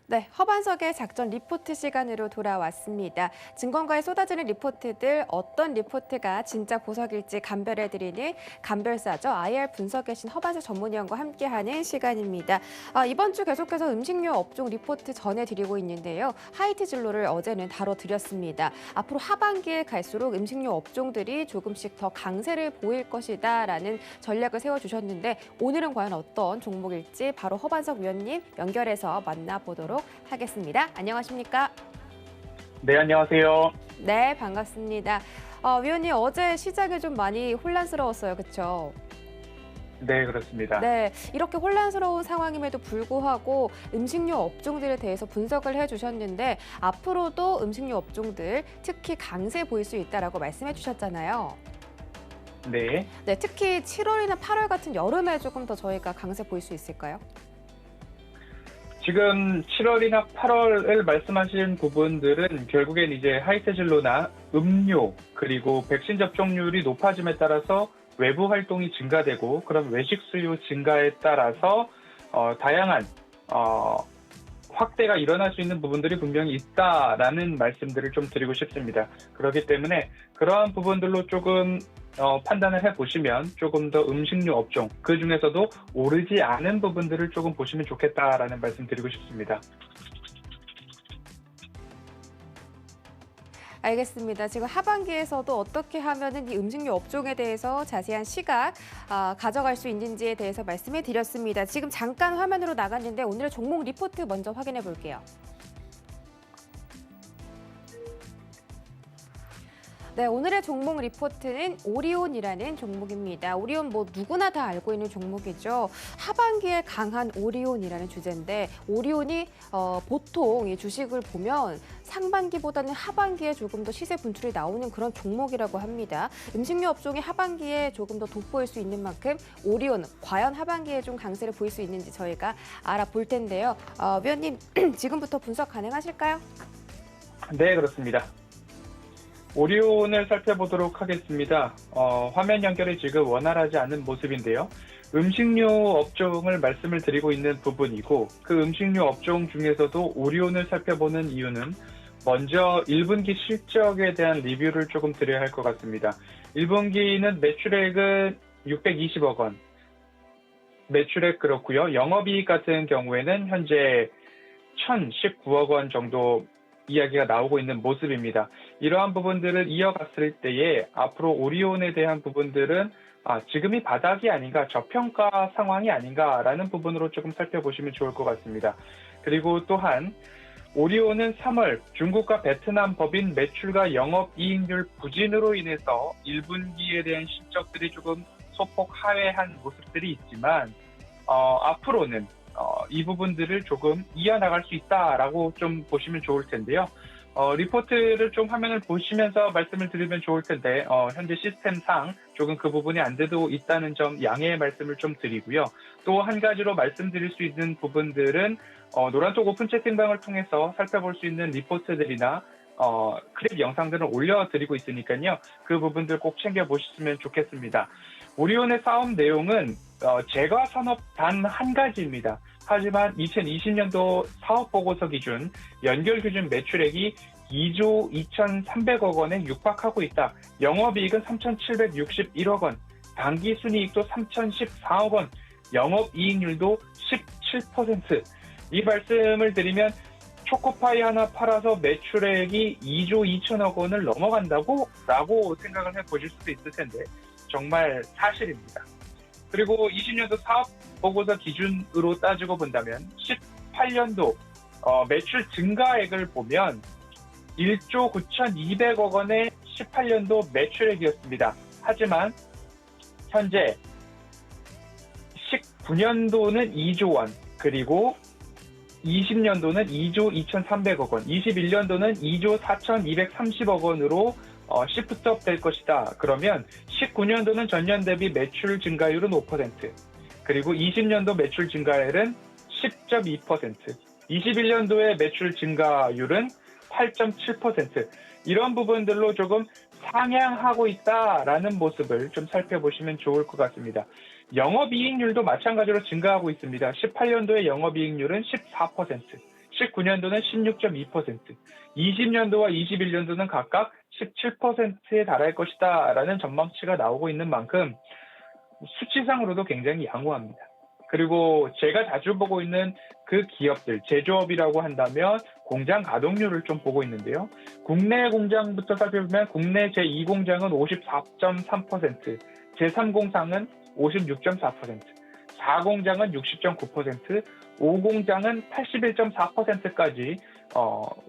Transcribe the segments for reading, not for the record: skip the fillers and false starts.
네, 허반석의 작전 리포트 시간으로 돌아왔습니다. 증권가에 쏟아지는 리포트들 어떤 리포트가 진짜 보석일지 감별해드리는 감별사죠. IR 분석의 신 허반석 전문위원과 함께하는 시간입니다. 이번 주 계속해서 음식료 업종 리포트 전해드리고 있는데요. 하이트 진로를 어제는 다뤄드렸습니다. 앞으로 하반기에 갈수록 음식료 업종들이 조금씩 더 강세를 보일 것이다라는 전략을 세워주셨는데 오늘은 과연 어떤 종목일지 바로 허반석 위원님 연결해서 만나보도록 하겠습니다. 안녕하십니까? 네, 안녕하세요. 네, 반갑습니다. 위원님, 어제 시장이 좀 많이 혼란스러웠어요. 그렇죠? 네, 그렇습니다. 네, 이렇게 혼란스러운 상황임에도 불구하고 음식료 업종들에 대해서 분석을 해주셨는데 앞으로도 음식료 업종들 특히 강세 보일 수 있다라고 말씀해 주셨잖아요. 네. 네, 특히 7월이나 8월 같은 여름에 조금 더 저희가 강세 보일 수 있을까요? 지금 7월이나 8월을 말씀하신 부분들은 결국엔 이제 하이테질로나 음료 그리고 백신 접종률이 높아짐에 따라서 외부 활동이 증가되고 그럼 외식 수요 증가에 따라서 다양한 확대가 일어날 수 있는 부분들이 분명히 있다라는 말씀들을 좀 드리고 싶습니다. 그렇기 때문에 그러한 부분들로 조금 판단을 해보시면 조금 더 음식료 업종, 그중에서도 오르지 않은 부분들을 조금 보시면 좋겠다라는 말씀 드리고 싶습니다. 알겠습니다. 지금 하반기에서도 어떻게 하면은 이 음식료 업종에 대해서 자세한 시각 가져갈 수 있는지에 대해서 말씀해 드렸습니다. 지금 잠깐 화면으로 나갔는데 오늘의 종목 리포트 먼저 확인해 볼게요. 네, 오늘의 종목 리포트는 오리온이라는 종목입니다. 오리온 뭐 누구나 다 알고 있는 종목이죠. 하반기에 강한 오리온이라는 주제인데 오리온이 보통 이 주식을 보면 상반기보다는 하반기에 조금 더 시세 분출이 나오는 그런 종목이라고 합니다. 음식료 업종이 하반기에 조금 더 돋보일 수 있는 만큼 오리온 과연 하반기에 좀 강세를 보일 수 있는지 저희가 알아볼 텐데요. 위원님 지금부터 분석 가능하실까요? 네, 그렇습니다. 오리온을 살펴보도록 하겠습니다. 화면 연결이 지금 원활하지 않은 모습인데요. 음식료 업종을 말씀을 드리고 있는 부분이고 그 음식료 업종 중에서도 오리온을 살펴보는 이유는 먼저 1분기 실적에 대한 리뷰를 조금 드려야 할 것 같습니다. 1분기는 매출액은 620억 원, 매출액 그렇고요. 영업이익 같은 경우에는 현재 1,019억 원 정도 이야기가 나오고 있는 모습입니다. 이러한 부분들을 이어갔을 때에 앞으로 오리온에 대한 부분들은 지금이 바닥이 아닌가, 저평가 상황이 아닌가라는 부분으로 조금 살펴보시면 좋을 것 같습니다. 그리고 또한 오리온은 3월 중국과 베트남 법인 매출과 영업이익률 부진으로 인해서 1분기에 대한 실적들이 조금 소폭 하회한 모습들이 있지만 앞으로는 이 부분들을 조금 이어나갈 수 있다라고 좀 보시면 좋을 텐데요. 리포트를 좀 화면을 보시면서 말씀을 드리면 좋을 텐데 현재 시스템상 조금 그 부분이 안 돼도 있다는 점 양해의 말씀을 좀 드리고요. 또 한 가지로 말씀드릴 수 있는 부분들은 노란톡 오픈 채팅방을 통해서 살펴볼 수 있는 리포트들이나 클립 영상들을 올려드리고 있으니까요. 그 부분들 꼭 챙겨보시면 좋겠습니다. 오리온의 사업 내용은 제과 산업 단 한 가지입니다. 하지만 2020년도 사업보고서 기준 연결 기준 매출액이 2조 2,300억 원에 육박하고 있다. 영업이익은 3,761억 원, 당기순이익도 3,014억 원, 영업이익률도 17%. 이 말씀을 드리면 초코파이 하나 팔아서 매출액이 2조 2천억 원을 넘어간다고? 라고 생각을 해보실 수도 있을 텐데 정말 사실입니다. 그리고 20년도 사업보고서 기준으로 따지고 본다면 18년도 매출 증가액을 보면 1조 9,200억 원의 18년도 매출액이었습니다. 하지만 현재 19년도는 2조 원, 그리고 20년도는 2조 2,300억 원, 21년도는 2조 4,230억 원으로 시프트업 될 것이다. 그러면 19년도는 전년 대비 매출 증가율은 5%, 그리고 20년도 매출 증가율은 10.2%, 21년도의 매출 증가율은 8.7%. 이런 부분들로 조금 상향하고 있다라는 모습을 좀 살펴보시면 좋을 것 같습니다. 영업이익률도 마찬가지로 증가하고 있습니다. 18년도의 영업이익률은 14%, 19년도는 16.2%, 20년도와 21년도는 각각 17%에 달할 것이다 라는 전망치가 나오고 있는 만큼 수치상으로도 굉장히 양호합니다. 그리고 제가 자주 보고 있는 그 기업들, 제조업이라고 한다면 공장 가동률을 좀 보고 있는데요. 국내 공장부터 살펴보면 국내 제2공장은 54.3%, 제3공장은 56.4%, 4공장은 60.9%, 5공장은 81.4%까지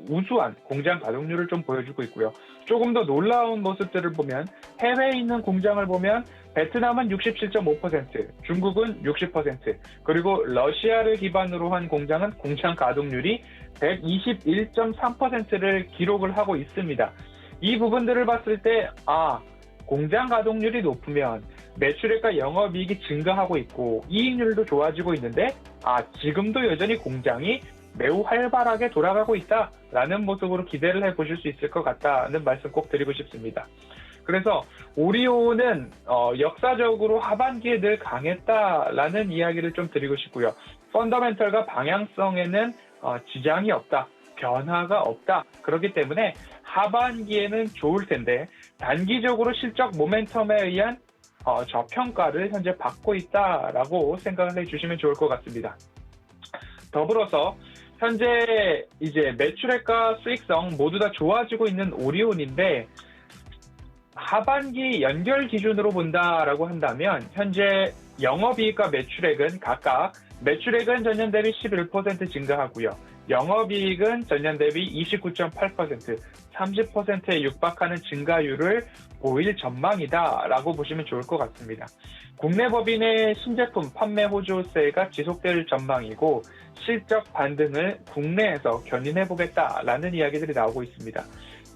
우수한 공장 가동률을 좀 보여주고 있고요. 조금 더 놀라운 모습들을 보면 해외에 있는 공장을 보면 베트남은 67.5%, 중국은 60%, 그리고 러시아를 기반으로 한 공장은 공장 가동률이 121.3%를 기록을 하고 있습니다. 이 부분들을 봤을 때 공장 가동률이 높으면 매출액과 영업이익이 증가하고 있고 이익률도 좋아지고 있는데 지금도 여전히 공장이 매우 활발하게 돌아가고 있다라는 모습으로 기대를 해보실 수 있을 것 같다는 말씀 꼭 드리고 싶습니다. 그래서 오리온은 역사적으로 하반기에 늘 강했다라는 이야기를 좀 드리고 싶고요. 펀더멘털과 방향성에는 지장이 없다, 변화가 없다. 그렇기 때문에 하반기에는 좋을 텐데 단기적으로 실적 모멘텀에 의한 저평가를 현재 받고 있다라고 생각을 해주시면 좋을 것 같습니다. 더불어서 현재 이제 매출액과 수익성 모두 다 좋아지고 있는 오리온인데 하반기 연결 기준으로 본다라고 한다면 현재 영업이익과 매출액은 각각 매출액은 전년 대비 11% 증가하고요. 영업이익은 전년 대비 29.8%, 30%에 육박하는 증가율을 보일 전망이다라고 보시면 좋을 것 같습니다. 국내 법인의 신제품 판매 호조세가 지속될 전망이고 실적 반등을 국내에서 견인해보겠다라는 이야기들이 나오고 있습니다.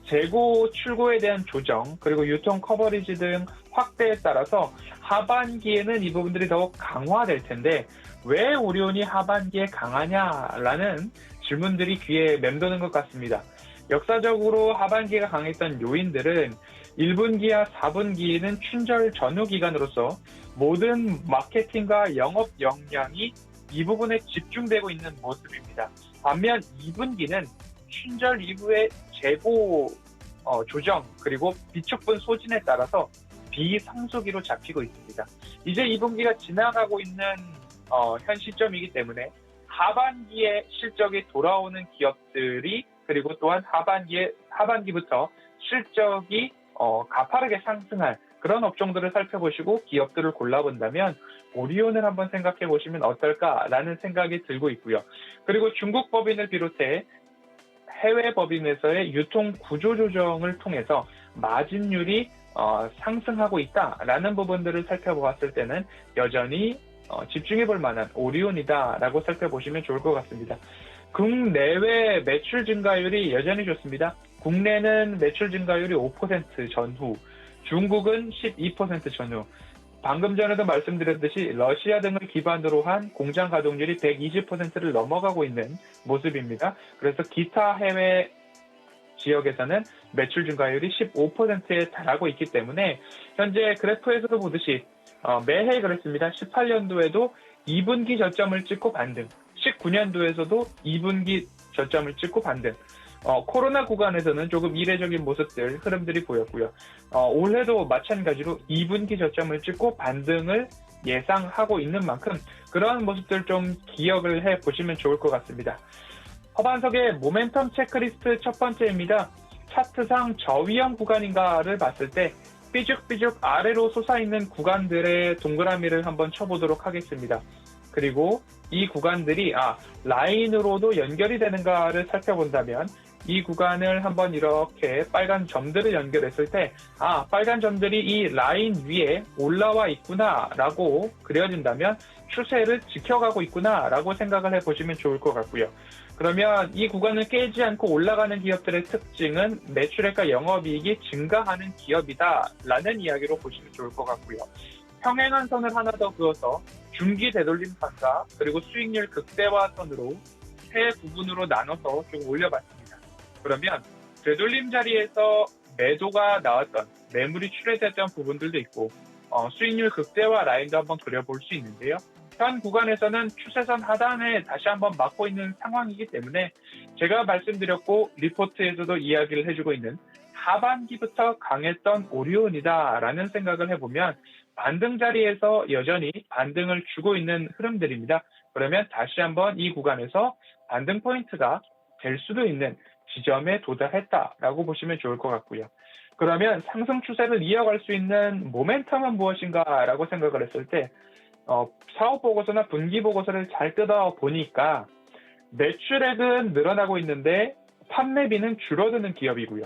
재고 출고에 대한 조정 그리고 유통 커버리지 등 확대에 따라서 하반기에는 이 부분들이 더욱 강화될 텐데 왜 오리온이 하반기에 강하냐라는 질문들이 귀에 맴도는 것 같습니다. 역사적으로 하반기가 강했던 요인들은 1분기와 4분기는 춘절 전후 기간으로서 모든 마케팅과 영업 역량이 이 부분에 집중되고 있는 모습입니다. 반면 2분기는 춘절 이후의 재고 조정 그리고 비축분 소진에 따라서 비상수기로 잡히고 있습니다. 이제 2분기가 지나가고 있는 현 시점이기 때문에 하반기에 실적이 돌아오는 기업들이 그리고 또한 하반기부터 실적이 가파르게 상승할 그런 업종들을 살펴보시고 기업들을 골라본다면 오리온을 한번 생각해 보시면 어떨까라는 생각이 들고 있고요. 그리고 중국 법인을 비롯해 해외 법인에서의 유통 구조 조정을 통해서 마진율이 상승하고 있다라는 부분들을 살펴보았을 때는 여전히 집중해 볼 만한 오리온이다라고 살펴보시면 좋을 것 같습니다. 국내외 매출 증가율이 여전히 좋습니다. 국내는 매출 증가율이 5% 전후, 중국은 12% 전후, 방금 전에도 말씀드렸듯이 러시아 등을 기반으로 한 공장 가동률이 120%를 넘어가고 있는 모습입니다. 그래서 기타 해외 지역에서는 매출 증가율이 15%에 달하고 있기 때문에 현재 그래프에서도 보듯이 매해 그랬습니다. 18년도에도 2분기 저점을 찍고 반등, 19년도에서도 2분기 저점을 찍고 반등, 코로나 구간에서는 조금 이례적인 모습들, 흐름들이 보였고요. 올해도 마찬가지로 2분기 저점을 찍고 반등을 예상하고 있는 만큼 그러한 모습들 좀 기억을 해보시면 좋을 것 같습니다. 허반석의 모멘텀 체크리스트 첫 번째입니다. 차트상 저위험 구간인가를 봤을 때 삐죽삐죽 아래로 솟아있는 구간들의 동그라미를 한번 쳐보도록 하겠습니다. 그리고 이 구간들이 라인으로도 연결이 되는가를 살펴본다면 이 구간을 한번 이렇게 빨간 점들을 연결했을 때 빨간 점들이 이 라인 위에 올라와 있구나라고 그려진다면 추세를 지켜가고 있구나라고 생각을 해보시면 좋을 것 같고요. 그러면 이 구간을 깨지 않고 올라가는 기업들의 특징은 매출액과 영업이익이 증가하는 기업이다라는 이야기로 보시면 좋을 것 같고요. 평행한 선을 하나 더 그어서 중기 되돌림선과 그리고 수익률 극대화선으로 세 부분으로 나눠서 좀 올려봤습니다. 그러면 되돌림 자리에서 매도가 나왔던 매물이 출회됐던 부분들도 있고 수익률 극대화 라인도 한번 그려볼 수 있는데요. 현 구간에서는 추세선 하단에 다시 한번 막고 있는 상황이기 때문에 제가 말씀드렸고 리포트에서도 이야기를 해주고 있는 하반기부터 강했던 오리온이다라는 생각을 해보면 반등 자리에서 여전히 반등을 주고 있는 흐름들입니다. 그러면 다시 한번 이 구간에서 반등 포인트가 될 수도 있는 지점에 도달했다라고 보시면 좋을 것 같고요. 그러면 상승 추세를 이어갈 수 있는 모멘텀은 무엇인가라고 생각을 했을 때 사업 보고서나 분기 보고서를 잘 뜯어 보니까 매출액은 늘어나고 있는데 판매비는 줄어드는 기업이고요.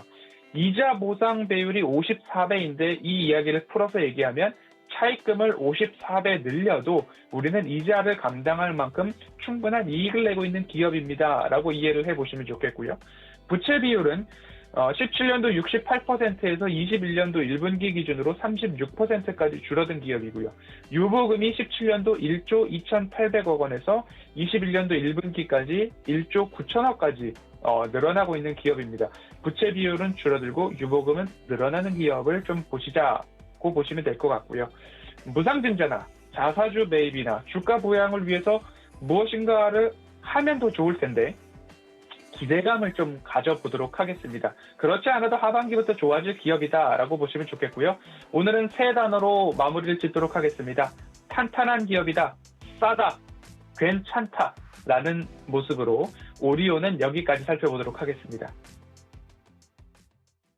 이자 보상 배율이 54배인데 이 이야기를 풀어서 얘기하면 차입금을 54배 늘려도 우리는 이자를 감당할 만큼 충분한 이익을 내고 있는 기업입니다. 라고 이해를 해보시면 좋겠고요. 부채 비율은 17년도 68%에서 21년도 1분기 기준으로 36%까지 줄어든 기업이고요. 유보금이 17년도 1조 2,800억 원에서 21년도 1분기까지 1조 9천억까지 늘어나고 있는 기업입니다. 부채 비율은 줄어들고 유보금은 늘어나는 기업을 좀 보시자고 보시면 될 것 같고요. 무상증자나 자사주 매입이나 주가 부양을 위해서 무엇인가를 하면 더 좋을 텐데 기대감을 좀 가져보도록 하겠습니다. 그렇지 않아도 하반기부터 좋아질 기업이다라고 보시면 좋겠고요. 오늘은 세 단어로 마무리를 짓도록 하겠습니다. 탄탄한 기업이다, 싸다, 괜찮다라는 모습으로 오리온은 여기까지 살펴보도록 하겠습니다.